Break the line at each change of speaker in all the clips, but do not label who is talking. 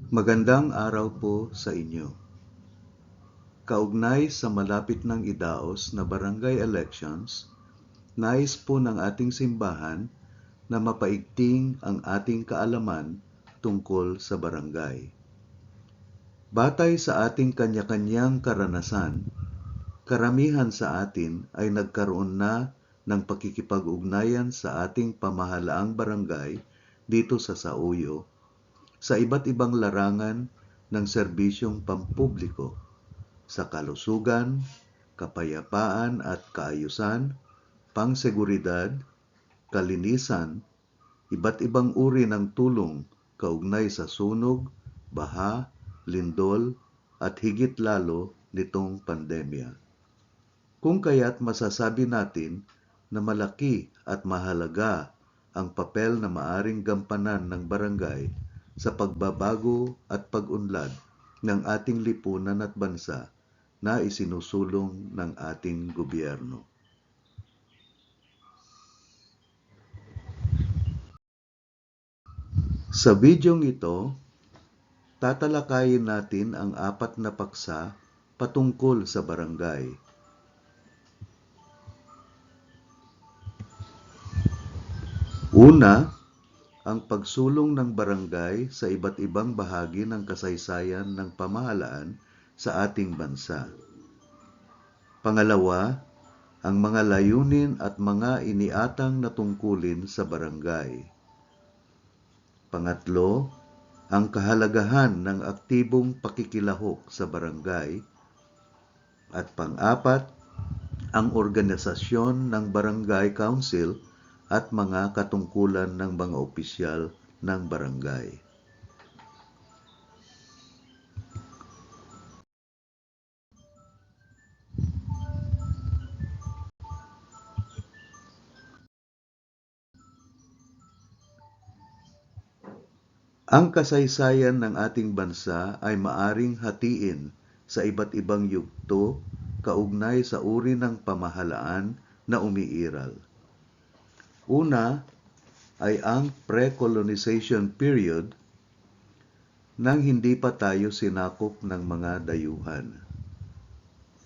Magandang araw po sa inyo. Kaugnay sa malapit ng idaos na barangay elections, nais po ng ating simbahan na mapaigting ang ating kaalaman tungkol sa barangay. Batay sa ating kanya-kanyang karanasan, karamihan sa atin ay nagkaroon na ng pakikipag-ugnayan sa ating pamahalaang barangay dito sa Sauyo sa iba't ibang larangan ng serbisyong pampubliko sa kalusugan, kapayapaan at kaayusan, pangseguridad, kalinisan, iba't ibang uri ng tulong kaugnay sa sunog, baha, lindol at higit lalo nitong pandemya. Kung kaya't masasabi natin na malaki at mahalaga ang papel na maaring gampanan ng barangay sa pagbabago at pag-unlad ng ating lipunan at bansa na isinusulong ng ating gobyerno. Sa bidyong ito, tatalakayin natin ang 4 na paksa patungkol sa barangay. Una, ang pagsulong ng barangay sa iba't ibang bahagi ng kasaysayan ng pamahalaan sa ating bansa. Pangalawa, ang mga layunin at mga iniatang na tungkulin sa barangay. Pangatlo, ang kahalagahan ng aktibong pakikilahok sa barangay. At pang-apat, ang organisasyon ng barangay council at mga katungkulan ng mga opisyal ng barangay. Ang kasaysayan ng ating bansa ay maaring hatiin sa iba't ibang yugto kaugnay sa uri ng pamahalaan na umiiral. Una ay ang pre-colonization period nang hindi pa tayo sinakop ng mga dayuhan.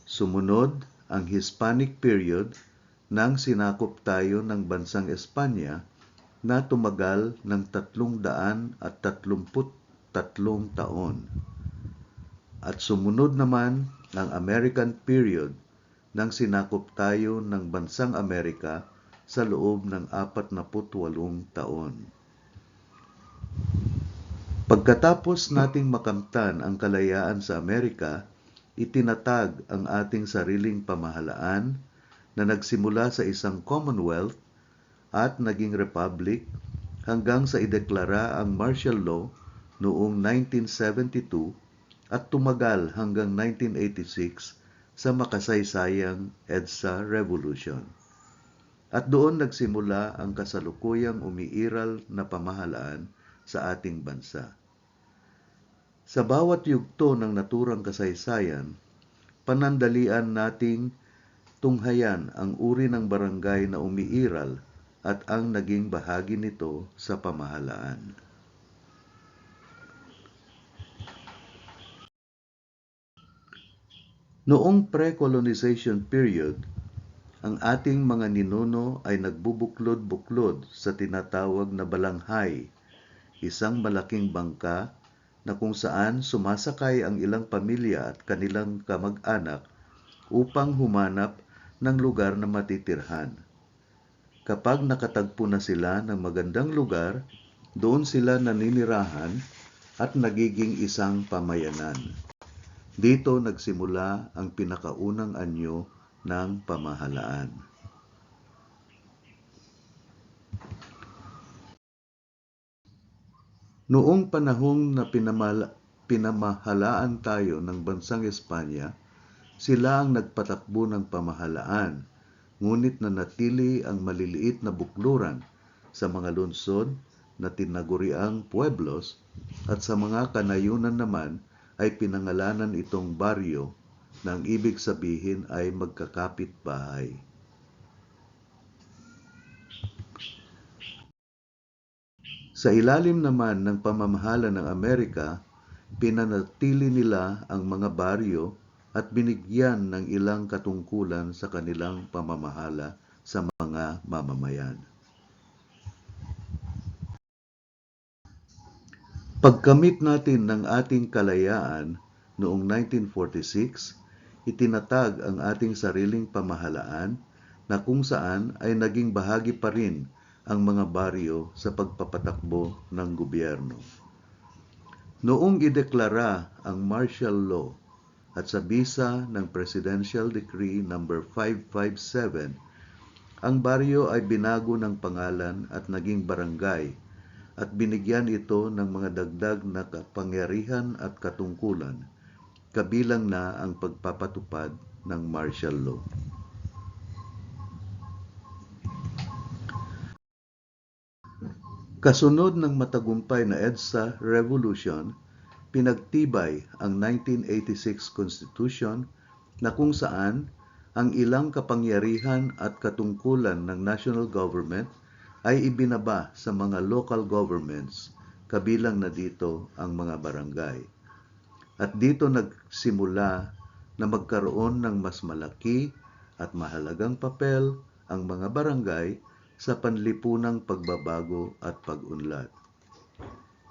Sumunod ang Hispanic period nang sinakop tayo ng bansang Espanya na tumagal ng 333 taon. At sumunod naman ang American period nang sinakop tayo ng bansang Amerika sa loob ng 48 taon. Pagkatapos nating makamtan ang kalayaan sa Amerika, itinatag ang ating sariling pamahalaan na nagsimula sa isang Commonwealth at naging Republic hanggang sa ideklara ang martial law noong 1972 at tumagal hanggang 1986 sa makasaysayang EDSA Revolution. At doon nagsimula ang kasalukuyang umiiral na pamahalaan sa ating bansa. Sa bawat yugto ng naturang kasaysayan, panandalian nating tunghayan ang uri ng barangay na umiiral at ang naging bahagi nito sa pamahalaan. Noong pre-colonization period, ang ating mga ninuno ay nagbubuklod-buklod sa tinatawag na balanghay, isang malaking bangka na kung saan sumasakay ang ilang pamilya at kanilang kamag-anak upang humanap ng lugar na matitirhan. Kapag nakatagpo na sila ng magandang lugar, doon sila naninirahan at nagiging isang pamayanan. Dito nagsimula ang pinakaunang anyo ng pamahalaan. Noong panahong na pinamahalaan tayo ng bansang Espanya, sila ang nagpatakbo ng pamahalaan, ngunit nanatili ang maliliit na bukluran sa mga lungsod na tinaguriang pueblos at sa mga kanayunan naman ay pinangalanan itong baryo na ang ibig sabihin ay magkakapit-bahay. Sa ilalim naman ng pamamahala ng Amerika, Pinanatili nila ang mga baryo at binigyan ng ilang katungkulan sa kanilang pamamahala sa mga mamamayan. Pagkamit natin ng ating kalayaan noong 1946, itinatag ang ating sariling pamahalaan na kung saan ay naging bahagi pa rin ang mga baryo sa pagpapatakbo ng gobyerno. Noong ideklara ang martial law at sa bisa ng Presidential Decree No. 557, ang baryo ay binago ng pangalan at naging barangay at binigyan ito ng mga dagdag na kapangyarihan at katungkulan, kabilang na ang pagpapatupad ng martial law. Kasunod ng matagumpay na EDSA Revolution, pinagtibay ang 1986 Constitution na kung saan ang ilang kapangyarihan at katungkulan ng national government ay ibinaba sa mga local governments, kabilang na dito ang mga barangay. At dito nagsimula na magkaroon ng mas malaki at mahalagang papel ang mga barangay sa panlipunang pagbabago at pag-unlad.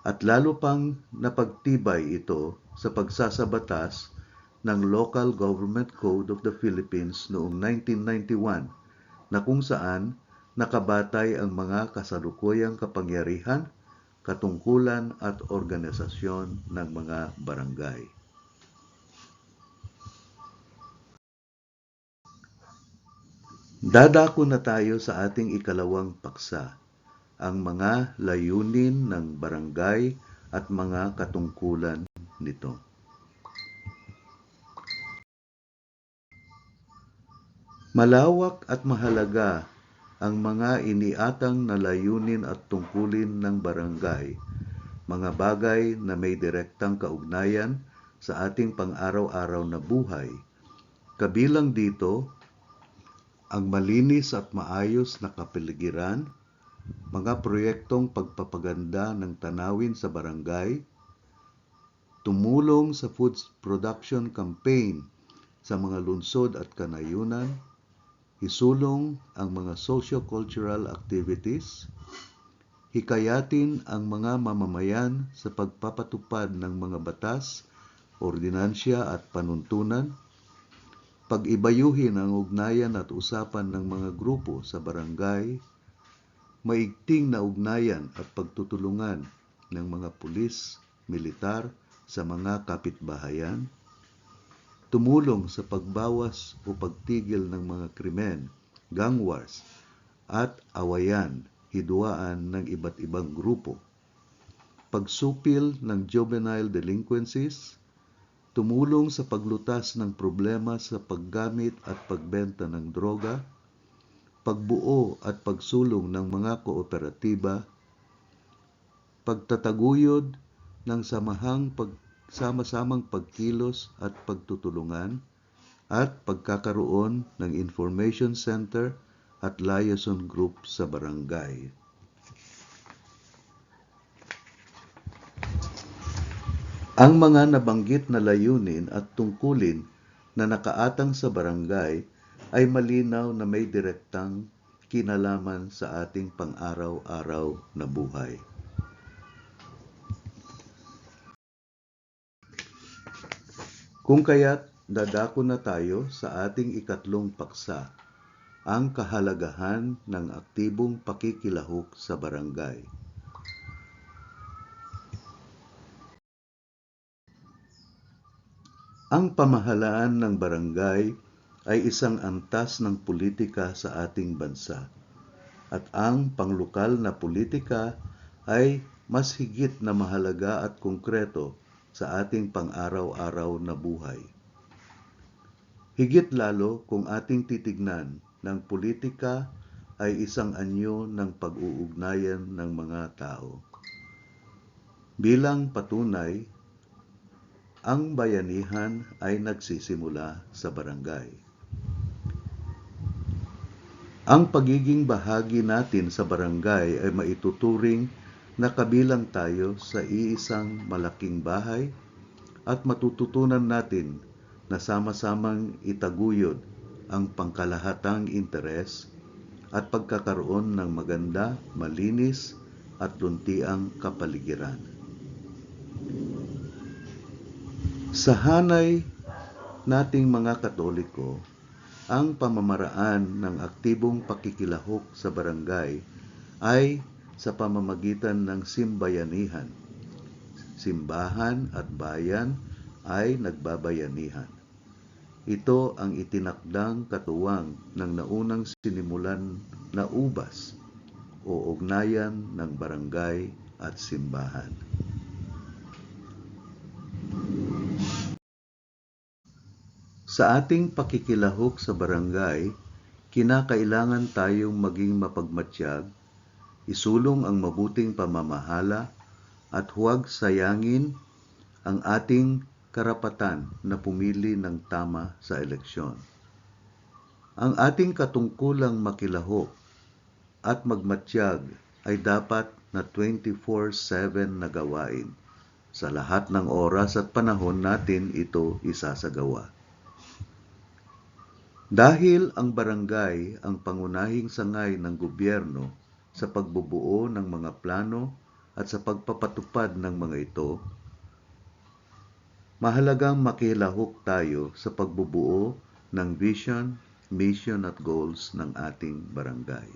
At lalo pang napagtibay ito sa pagsasabatas ng Local Government Code of the Philippines noong 1991 na kung saan nakabatay ang mga kasalukuyang kapangyarihan, katungkulan at organisasyon ng mga barangay. Dadako na tayo sa ating ikalawang paksa, ang mga layunin ng barangay at mga katungkulan nito. Malawak at mahalaga ang mga iniatang na layunin at tungkulin ng barangay, mga bagay na may direktang kaugnayan sa ating pang-araw-araw na buhay. Kabilang dito ang malinis at maayos na kapaligiran, mga proyektong pagpapaganda ng tanawin sa barangay, tumulong sa food production campaign sa mga lungsod at kanayunan, isulong ang mga socio-cultural activities, hikayatin ang mga mamamayan sa pagpapatupad ng mga batas, ordinansya at panuntunan, pag-ibayuhin ang ugnayan at usapan ng mga grupo sa barangay, maigting na ugnayan at pagtutulungan ng mga pulis, militar sa mga kapitbahayan, tumulong sa pagbawas o pagtigil ng mga krimen, gang wars, at awayan, hidwaan ng iba't ibang grupo, pagsupil ng juvenile delinquencies, tumulong sa paglutas ng problema sa paggamit at pagbenta ng droga, pagbuo at pagsulong ng mga kooperatiba, pagtataguyod ng sama-samang pagkilos at pagtutulungan, at pagkakaroon ng information center at liaison group sa barangay. Ang mga nabanggit na layunin at tungkulin na nakaatang sa barangay ay malinaw na may direktang kinalaman sa ating pang-araw-araw na buhay. Kung kaya't dadako na tayo sa ating ikatlong paksa, ang kahalagahan ng aktibong pakikilahok sa barangay. Ang pamahalaan ng barangay ay isang antas ng politika sa ating bansa, at ang panglokal na politika ay mas higit na mahalaga at konkreto sa ating pang-araw-araw na buhay. Higit lalo kung ating titignan ng politika ay isang anyo ng pag-uugnayan ng mga tao. Bilang patunay, ang bayanihan ay nagsisimula sa barangay. Ang pagiging bahagi natin sa barangay ay maituturing na kabilang tayo sa iisang malaking bahay at matututunan natin na sama-samang itaguyod ang pangkalahatang interes at pagkakaroon ng maganda, malinis at luntiang kapaligiran. Sa hanay nating mga Katoliko, ang pamamaraan ng aktibong pakikilahok sa barangay ay sa pamamagitan ng simbayanihan. Simbahan at bayan ay nagbabayanihan. Ito ang itinakdang katuwang ng naunang sinimulan na ubas o ugnayan ng barangay at simbahan. Sa ating pakikilahok sa barangay, kinakailangan tayong maging mapagmatyag, isulong ang mabuting pamamahala, at huwag sayangin ang ating karapatan na pumili ng tama sa eleksyon. Ang ating katungkulang makilahok at magmatyag ay dapat na 24/7 na gawain. Sa lahat ng oras at panahon natin ito isasagawa. Dahil ang barangay ang pangunahing sangay ng gobyerno sa pagbubuo ng mga plano at sa pagpapatupad ng mga ito, mahalagang makilahok tayo sa pagbubuo ng vision, mission at goals ng ating barangay.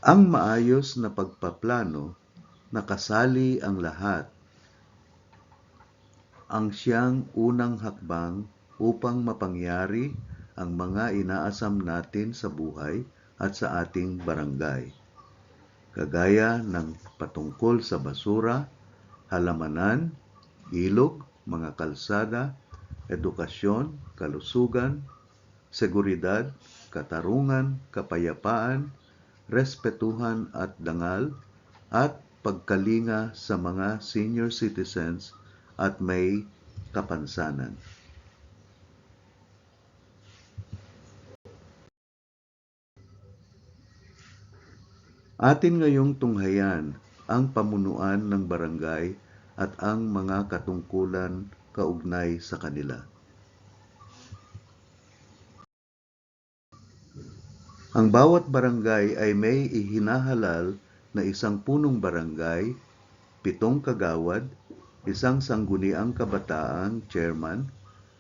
Ang maayos na pagpaplano na kasali ang lahat ang siyang unang hakbang upang mapangyari ang mga inaasam natin sa buhay at sa ating barangay, kagaya ng patungkol sa basura, halamanan, ilog, mga kalsada, edukasyon, kalusugan, seguridad, katarungan, kapayapaan, respetuhan at dangal, at pagkalinga sa mga senior citizens at may kapansanan. Atin ngayong tunghayan ang pamunuan ng barangay at ang mga katungkulan kaugnay sa kanila. Ang bawat barangay ay may ihinahalal na isang punong barangay, 7 kagawad, isang sangguniang kabataang chairman,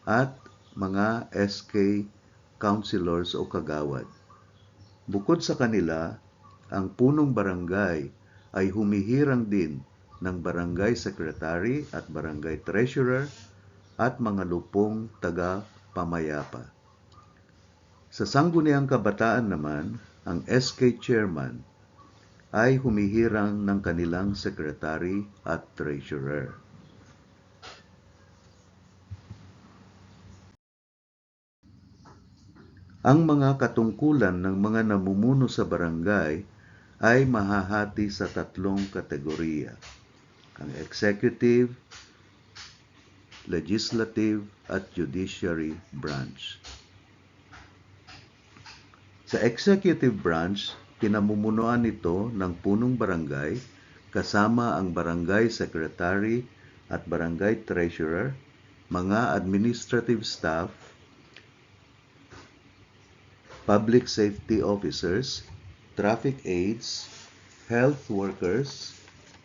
at mga SK councilors o kagawad. Bukod sa kanila, ang punong barangay ay humihirang din ng barangay secretary at barangay treasurer at mga lupong taga-pamayapa. Sa sangguniang kabataan naman, ang SK chairman ay humihirang ng kanilang secretary at treasurer. Ang mga katungkulan ng mga namumuno sa barangay ay mahahati sa 3 kategorya: ang executive, legislative, at judiciary branch. Sa executive branch, pinamumunuan ito ng punong barangay kasama ang barangay secretary at barangay treasurer, mga administrative staff, public safety officers, traffic aides, health workers,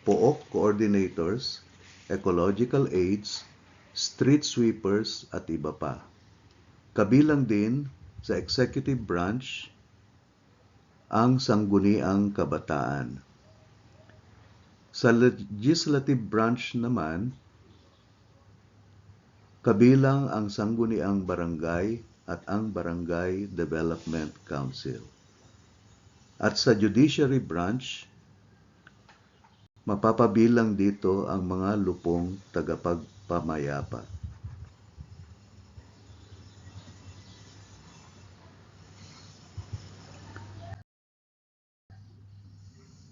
POOK coordinators, ecological aides, street sweepers at iba pa. Kabilang din sa executive branch ang sangguniang kabataan. Sa legislative branch naman, kabilang ang sangguniang barangay at ang Barangay Development Council. At sa judiciary branch, mapapabilang dito ang mga lupong tagapagpamayapa.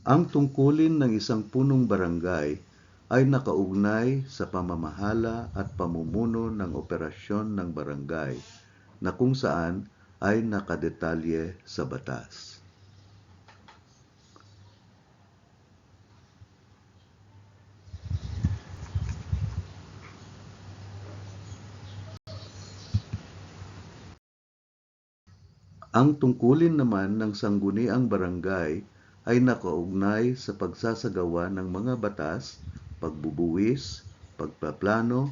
Ang tungkulin ng isang punong barangay ay nakaugnay sa pamamahala at pamumuno ng operasyon ng barangay na kung saan ay nakadetalye sa batas. Ang tungkulin naman ng sangguniang barangay ay nakaugnay sa pagsasagawa ng mga batas, pagbubuwis, pagpaplano,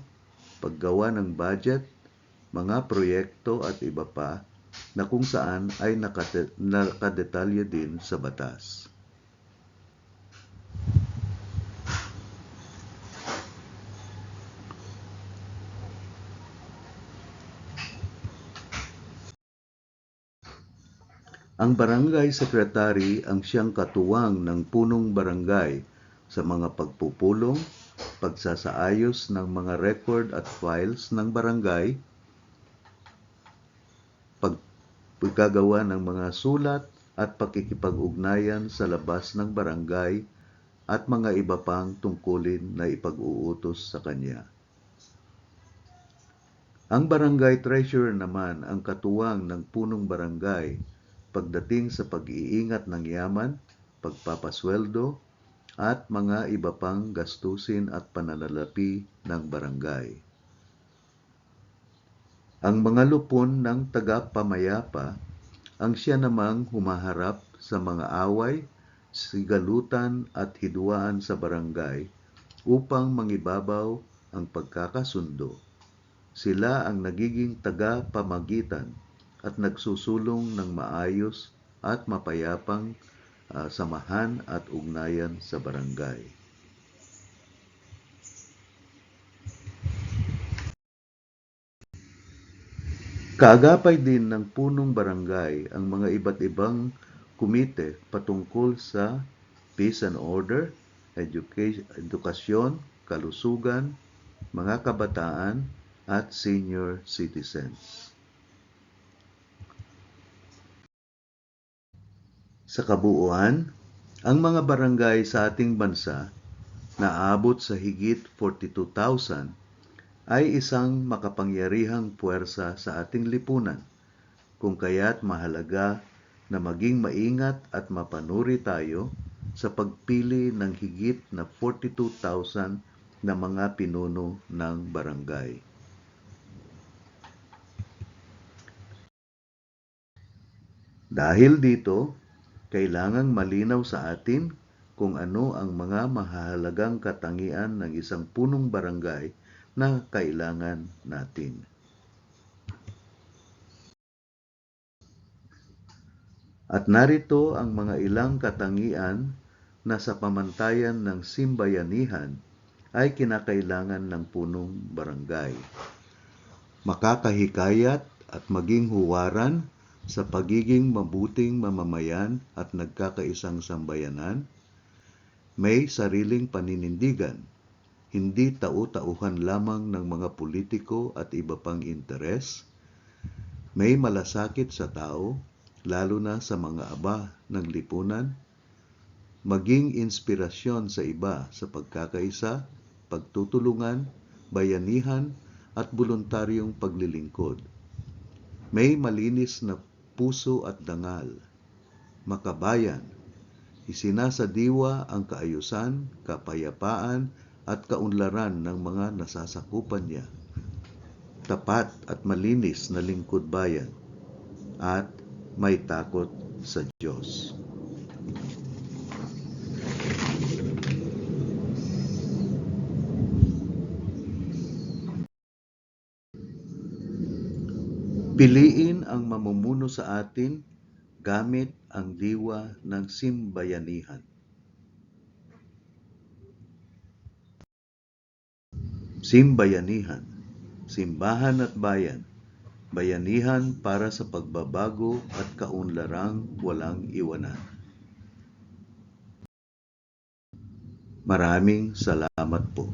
paggawa ng budget, mga proyekto at iba pa na kung saan ay nakadetalye din sa batas. Ang barangay secretary ang siyang katuwang ng punong barangay sa mga pagpupulong, pagsasaayos ng mga record at files ng barangay, paggagawa ng mga sulat at pakikipag-ugnayan sa labas ng barangay at mga iba pang tungkulin na ipag-uutos sa kanya. Ang barangay treasurer naman ang katuwang ng punong barangay pagdating sa pag-iingat ng yaman, pagpapasweldo, at mga iba pang gastusin at pananalapi ng barangay. Ang mga lupon ng tagapamayapa ang siya namang humaharap sa mga away, sigalutan at hidwaan sa barangay upang mangibabaw ang pagkakasundo. Sila ang nagiging tagapamagitan at nagsusulong ng maayos at mapayapang samahan at ugnayan sa barangay. Kaagapay din ng punong barangay ang mga iba't ibang komite patungkol sa peace and order, edukasyon, kalusugan, mga kabataan, at senior citizens. Sa kabuuan, ang mga barangay sa ating bansa na aabot sa higit 42,000 ay isang makapangyarihang puwersa sa ating lipunan, kung kaya't mahalaga na maging maingat at mapanuri tayo sa pagpili ng higit na 42,000 na mga pinuno ng barangay. Dahil dito, kailangang malinaw sa atin kung ano ang mga mahalagang katangian ng isang punong barangay na kailangan natin. At narito ang mga ilang katangian na sa pamantayan ng simbayanihan ay kinakailangan ng punong barangay. Makakahikayat at maging huwaran sa pagiging mabuting mamamayan at nagkakaisang sambayanan, may sariling paninindigan, hindi tau-tauhan lamang ng mga politiko at iba pang interes, may malasakit sa tao, lalo na sa mga aba ng lipunan, maging inspirasyon sa iba sa pagkakaisa, pagtutulungan, bayanihan, at voluntaryong paglilingkod. May malinis na puso at dangal, makabayan, isinasadiwa ang kaayusan, kapayapaan, at kaunlaran ng mga nasasakupan niya, tapat at malinis na lingkod bayan, at may takot sa Diyos. Piliin ang mamumuno sa atin gamit ang diwa ng simbayanihan. Simbayanihan, simbahan at bayan, bayanihan para sa pagbabago at kaunlarang walang iwanan. Maraming salamat po.